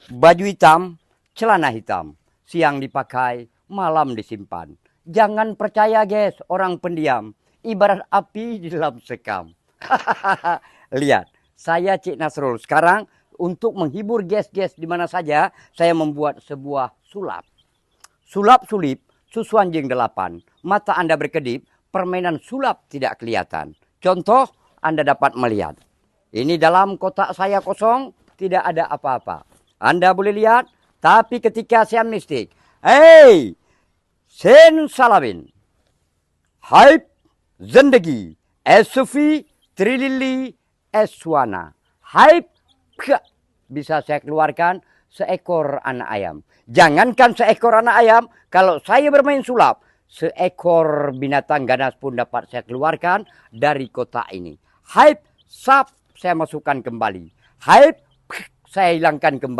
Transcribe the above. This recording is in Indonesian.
Baju hitam, celana hitam. Siang dipakai, malam disimpan. Jangan percaya guys, orang pendiam. Ibarat api di dalam sekam. Lihat, saya Cik Nasrul. Sekarang untuk menghibur guys-guys di mana saja, saya membuat sebuah sulap. Sulap-sulip, susu anjing 8. Mata Anda berkedip, permainan sulap tidak kelihatan. Contoh, Anda dapat melihat. Ini dalam kotak saya kosong, tidak ada apa-apa. Anda boleh lihat, tapi ketika saya mistik, hey, Sen Salabin, Hype, Zendegi, Esufi, Trilili, Eswana, Hype, bisa saya keluarkan seekor anak ayam. Jangankan seekor anak ayam, kalau saya bermain sulap, seekor binatang ganas pun dapat saya keluarkan dari kotak ini. Hype, sap, saya masukkan kembali. Hype, saya hilangkan kembali.